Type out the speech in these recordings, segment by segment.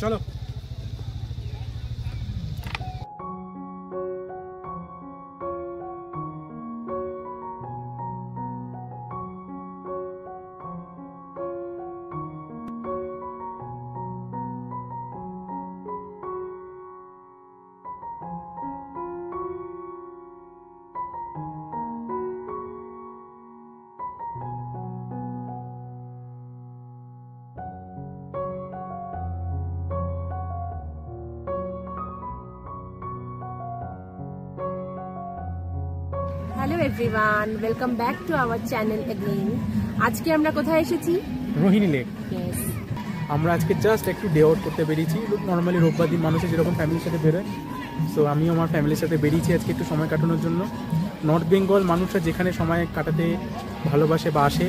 চলো। Hello everyone, welcome back to our channel again. আজকে আমরা কোথায় এসেছি? রোহিণী লেক। ইয়েস, আমরা আজকে জাস্ট একটু ডে আউট করতে বেরিয়েছি। নর্মালি রোববার দিন মানুষের যেরকম ফ্যামিলির সাথে বেরোয়, সো আমিও আমার ফ্যামিলির সাথে বেরিয়েছি আজকে একটু সময় কাটানোর জন্য। নর্থ বেঙ্গল মানুষরা যেখানে সময় কাটাতে ভালোবাসে বা আসে,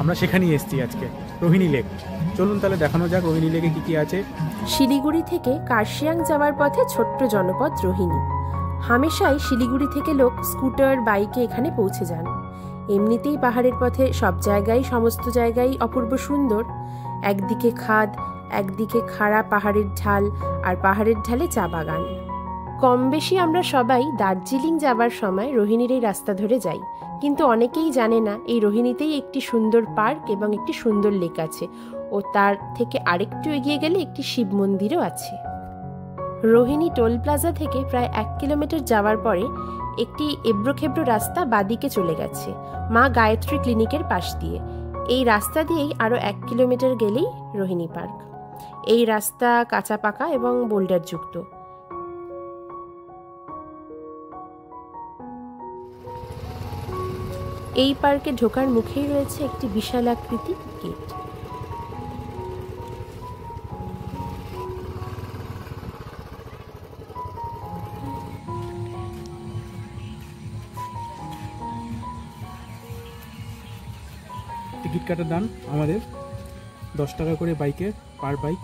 আমরা সেখানেই এসেছি আজকে, রোহিণী লেক। চলুন তাহলে দেখানো যাক রোহিণী লেকে কী কী আছে। শিলিগুড়ি থেকে কার্শিয়াং যাওয়ার পথে ছোট্ট জনপদ রোহিণী। হামেশাই শিলিগুড়ি থেকে লোক স্কুটার, বাইকে এখানে পৌঁছে যান। এমনিতেই পাহাড়ের পথে সব জায়গায়, সমস্ত জায়গায় অপূর্ব সুন্দর। একদিকে খাদ, একদিকে খাড়া পাহাড়ের ঢাল, আর পাহাড়ের ঢালে চা বাগান। কম বেশি আমরা সবাই দার্জিলিং যাবার সময় রোহিণীর এই রাস্তা ধরে যাই, কিন্তু অনেকেই জানে না এই রোহিণীতেই একটি সুন্দর পার্ক এবং একটি সুন্দর লেক আছে, ও তার থেকে আরেকটু এগিয়ে গেলে একটি শিব মন্দিরও আছে। রোহিণী টোল প্লাজা থেকে প্রায় 1 কিলোমিটার যাওয়ার পরে একটি এবড়োখেবড়ো রাস্তা বাদিকে চলে গেছে মা গায়ত্রী ক্লিনিকের পাশ দিয়ে। এই রাস্তা দিয়েই আরও 1 কিলোমিটার গেলেই রোহিণী পার্ক। এই রাস্তা কাঁচা পাকা এবং বোল্ডার যুক্ত। এই পার্কে ঢোকার মুখেই রয়েছে একটি বিশাল আকৃতি গেট। টিকিট কাটার দাম আমাদের 10 টাকা করে বাইকে, পার বাইক,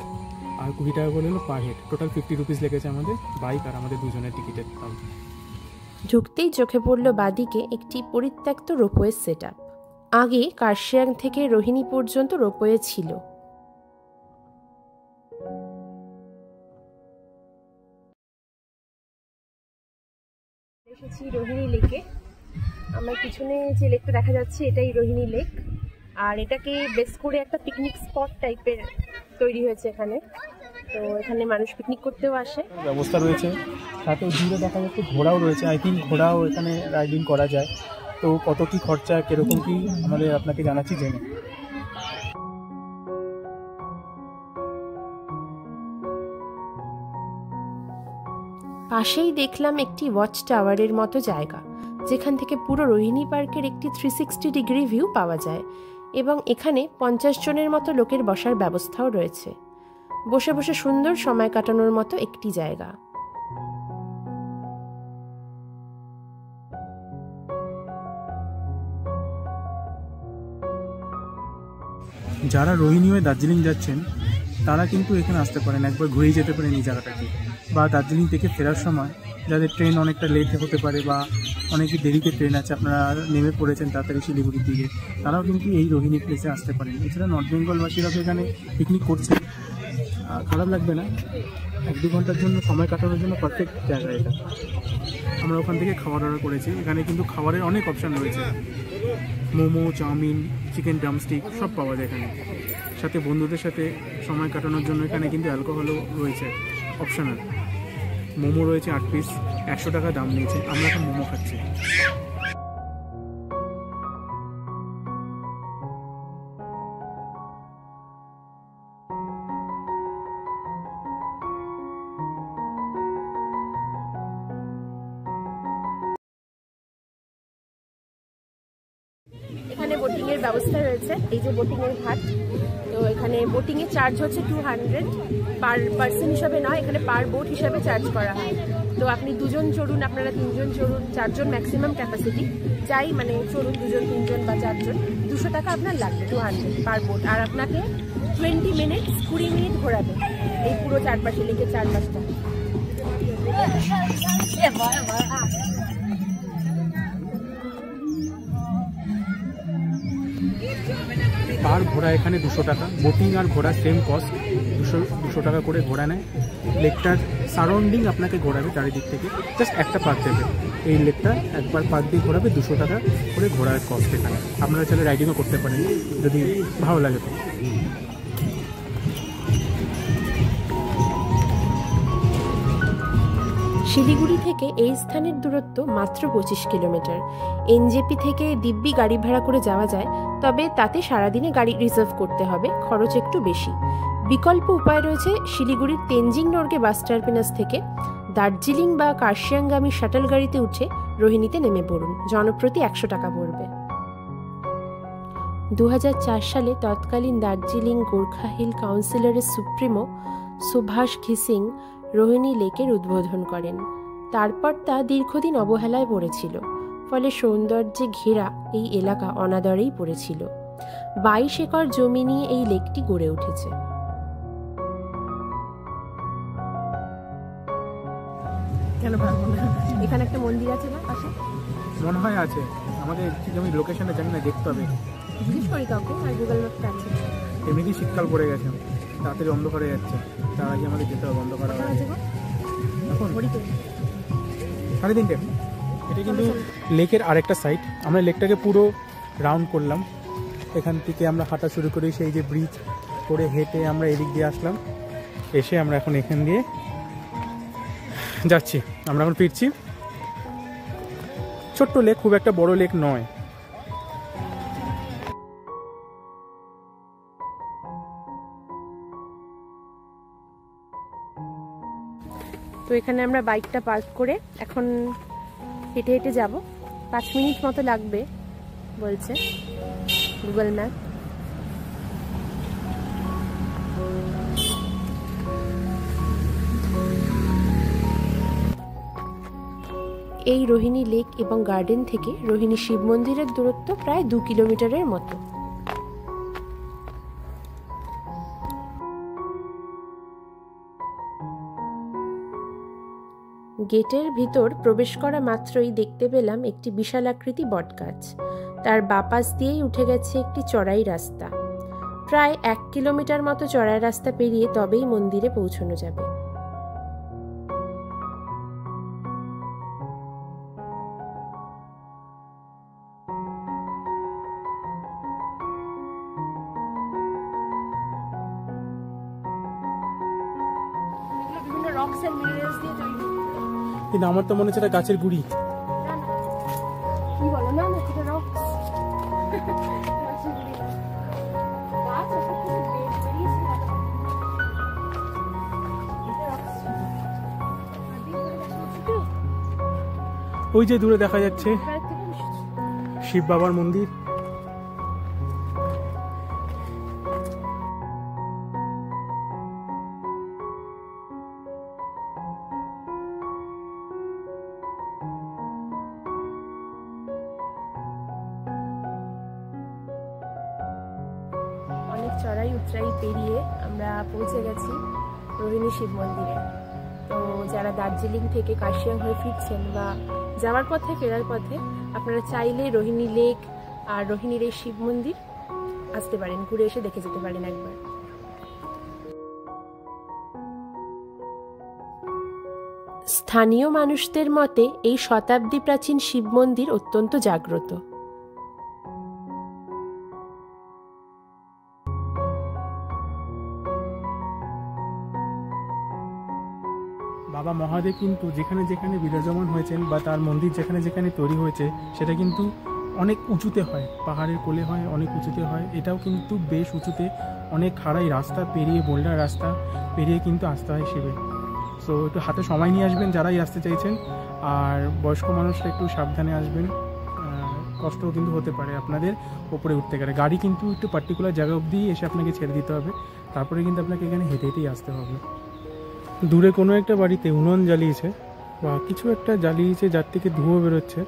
আর 20 টাকা করে হলো পার হেড। টোটাল 50 রুপিস লেগেছে আমাদের বাইক আর আমাদের দুজনের টিকিটের দাম। ঢুকতেই চোখে পড়ল বাদিকে একটি পরিত্যক্ত রোপওয়ে সেট আপ। আগে কার্শিয়াং থেকে রোহিণী পর্যন্ত রোপওয়ে ছিল। এসেছি রোহিণী লেকে। আমার পিছনে যে লেকটা দেখা যাচ্ছে এটাই রোহিণী লেক, আর এটাকে বেস করে একটা পিকনিক স্পট টাইপের তৈরি হয়েছে এখানে। তো এখানে মানুষ পিকনিক করতেও আসে। ব্যবস্থা রয়েছে, সাথে দূরে দেখা যাচ্ছে ঘোড়াও রয়েছে। আই থিঙ্ক ঘোড়াও এখানে রাইডিং করা যায়। তো কত কি খরচা, কিরকম কি আমাদের আপনাকে জানাচ্ছি জেনে। পাশেই দেখলাম একটি ওয়াচ টাওয়ারের মতো জায়গা, যেখান থেকে পুরো রোহিণী পার্কের একটি 360 ডিগ্রি ভিউ পাওয়া যায়, এবং এখানে 50 জনের মতো লোকের বসার ব্যবস্থাও রয়েছে। বসে বসে সুন্দর সময় কাটানোর মতো একটি জায়গা। যারা রোহিণী হয়ে দার্জিলিং যাচ্ছেন তারা কিন্তু এখানে আসতে পারেন, একবার ঘুরেই যেতে পারেন এই জায়গাটাকে। বা দার্জিলিং থেকে ফেরার সময় যাদের ট্রেন অনেকটা লেট হতে পারে বা অনেকে দেরিতে ট্রেন আছে, আপনারা নেমে পড়েছেন তাড়াতাড়ি শিলিগুড়ির দিকে, তারাও কিন্তু এই রোহিণী প্লেসে আসতে পারেন। এছাড়া নর্থ বেঙ্গলবাসীরা তো এখানে পিকনিক করছে, খারাপ লাগবে না। 1-2 ঘন্টার জন্য সময় কাটানোর জন্য পারফেক্ট জায়গা এটা। আমরা ওখান থেকে খাবার অর্ডার করেছি। এখানে কিন্তু খাবারের অনেক অপশান রয়েছে, মোমো, চাউমিন, চিকেন ড্রামস্টিক সব পাওয়া যায় এখানে। সাথে বন্ধুদের সাথে সময় কাটানোর জন্য এখানে কিন্তু অ্যালকোহলও রয়েছে অপশনাল। মোমো রয়েছে 8 পিস, 100 টাকা দাম নিয়েছে। আমরা এখন মোমো খাচ্ছি। এখানে বোটিং এর ব্যবস্থা রয়েছে, এই যে বোটিং এর ঘাট। তো এখানে বোটিং এর চার্জ হচ্ছে 200 পার পার্সন হিসাবে নয়, এখানে পার বোট হিসাবে চার্জ করা হয়। তো আপনি 2 জন চড়ুন, আপনারা 3 জন চড়ুন, 4 জন ম্যাক্সিমাম ক্যাপাসিটি, যাই মানে চড়ুন 2 জন 3 জন বা 4 জন, 200 টাকা আপনার লাগবে, 200 পার বোট। আর আপনাকে 20 মিনিটস 20 মিনিট ঘোরাবে এই পুরো চারপাশে, লেকের চারপাশটা। পার ঘোড়া এখানে 200 টাকা, বোটিং আর ঘোড়া সেম কস্ট, 200 টাকা করে ঘোড়া নেয়। লেকটার সারাউন্ডিং আপনাকে ঘোরাবে চারিদিক থেকে, জাস্ট একটা পার্ক দেবে। এই লেকটা একবার পার্ক দিয়ে ঘোরাবে 200 টাকা করে ঘোরার কস্ট এখানে। আপনারা চাইলে রাইডিংও করতে পারেন যদি ভালো লাগে তো। শিলিগুড়ি থেকে এই স্থানের দূরত্ব মাত্র 25 কিলোমিটার। এনজেপি থেকে দিব্যি গাড়ি ভাড়া করে যাওয়া যায়, তবে তাতে সারাদিনে গাড়ি রিজার্ভ করতে হবে, খরচ একটু বেশি। বিকল্প উপায় রয়েছে শিলিগুড়ির তেনজিং নোরগে বাস টার্মিনাস থেকে দার্জিলিং বা কার্শিয়াংগামী শাটল গাড়িতে উঠে রোহিণীতে নেমে পড়ুন, জনপ্রতি 100 টাকা পড়বে। 2004 সালে তৎকালীন দার্জিলিং গোর্খা হিল কাউন্সিলরের সুপ্রিমো সুভাষ ঘিসিং রোহিণী লেকের উদ্বোধন করেন। তারপর তা দীর্ঘদিন অবহেলায় পড়েছিল, ফলে সৌন্দর্যে ঘেরা এই এলাকা অনাদরেই পড়েছিল। 22 একর জমি নিয়ে এই লেকটি গড়ে উঠেছে। কেন ভাববো না, এখানে একটা মন্দির আছে না পাশে? মনে হয় আছে, আমাদের ঠিক আমি লোকেশনটা জানি না, দেখতে হবে, জিজ্ঞেস করি কাউকে। আর গুগল ম্যাপটা আছে। এমনিতেই শীতকাল পড়ে গেছে, তাড়াতাড়ি অন্ধকার হয়ে যাচ্ছে, তার আগে আমাদের যেতে হবে। অন্ধকার এখন 3:30। এটা কিন্তু লেকের আরেকটা সাইড। আমরা লেকটাকে পুরো রাউন্ড করলাম, এখান থেকে আমরা হাঁটা শুরু করি, সেই যে ব্রিজ করে হেঁটে আমরা এদিক দিয়ে আসলাম, এসে আমরা এখন এখান দিয়ে যাচ্ছি। আমরা এখন ফিরছি। ছোট্ট লেক, খুব একটা বড় লেক নয়। তো এখানে আমরা বাইকটা পার্ক করে এখন হেঁটে হেঁটে যাব। 5 মিনিট মতো লাগবে বলছে গুগল ম্যাপ। এই রোহিণী লেক এবং গার্ডেন থেকে রোহিণী শিব মন্দিরের দূরত্ব প্রায় 2 কিলোমিটারের মতো। গেটের ভিতর প্রবেশ করা মাত্রই দেখতে পেলাম একটি বিশাল আকৃতি বটগাছ। তার বাপাস দিয়েই উঠে গেছে একটি চড়াই রাস্তা। প্রায় 1 কিলোমিটার মতো চড়াই রাস্তা পেরিয়ে তবেই মন্দিরে পৌঁছানো যাবে। কিন্তু আমার তো মনে হচ্ছে এটা গাছের গুড়ি। কি বলো? না না, এটা রক্স। ওই যে দূরে দেখা যাচ্ছে শিব বাবার মন্দির। চড়াই উতরাই পেরিয়ে আমরা পৌঁছে গেছি রোহিণী শিব মন্দিরে। তো যারা দার্জিলিং থেকে কার্শিয়াং হয়ে ফিরছেন বা যাওয়ার পথে ফেরার পথে আপনারা চাইলে রোহিণী লেক আর রোহিণীর এই শিব মন্দির আসতে পারেন, ঘুরে এসে দেখে যেতে পারেন একবার। স্থানীয় মানুষদের মতে এই শতাব্দী প্রাচীন শিব মন্দির অত্যন্ত জাগ্রত। বাবা মহাদেব কিন্তু যেখানে যেখানে বিরাজমান হয়েছেন বা তার মন্দির যেখানে যেখানে তৈরি হয়েছে সেটা কিন্তু অনেক উঁচুতে হয়, পাহাড়ের কোলে হয়, অনেক উঁচুতে হয়। এটাও কিন্তু বেশ উঁচুতে, অনেক খাড়াই রাস্তা পেরিয়ে, বোল্ডার রাস্তা পেরিয়ে কিন্তু আসতে হয় শিবে। সো একটু হাতে সময় নিয়ে আসবেন যারাই আসতে চাইছেন, আর বয়স্ক মানুষরা একটু সাবধানে আসবেন, কষ্টও কিন্তু হতে পারে আপনাদের ওপরে উঠতে গেলে। গাড়ি কিন্তু একটু পার্টিকুলার জায়গা অবধি এসে আপনাকে ছেড়ে দিতে হবে, তারপরে কিন্তু আপনাকে এখানে হেঁটে হেঁটেই আসতে হবে। দূরে কোনো একটা বাড়িতে উনুন জ্বালিয়েছে বা কিছু একটা জ্বালিয়েছে, যার থেকে ধুঁয়ো বেরোচ্ছে,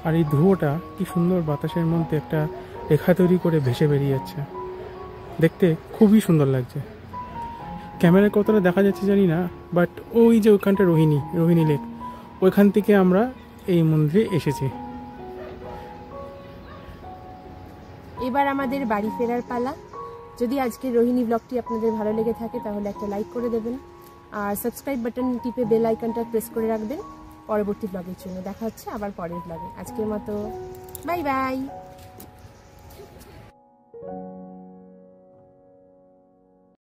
আর এই ধুঁয়োটা কি সুন্দর বাতাসের মধ্যে একটা রেখা তৈরি করে ভেসে বেরিয়ে যাচ্ছে, দেখতে খুবই সুন্দর লাগছে। ক্যামেরায় কতটা দেখা যাচ্ছে জানি না, বাট ওই যে ওইখানটা রোহিণী লেক, ওইখান থেকে আমরা এই মন্দিরে এসেছি। এবার আমাদের বাড়ি ফেরার পালা। যদি আজকের রোহিণী ব্লগটি আপনাদের ভালো লেগে থাকে তাহলে একটা লাইক করে দেবেন, আর সাবস্ক্রাইব বাটন টিপে বেল আইকনটা প্রেস করে রাখবেন পরবর্তী ব্লগের জন্য। দেখা হচ্ছে আবার পরের ব্লগে। আজকের মতো বাই বাই।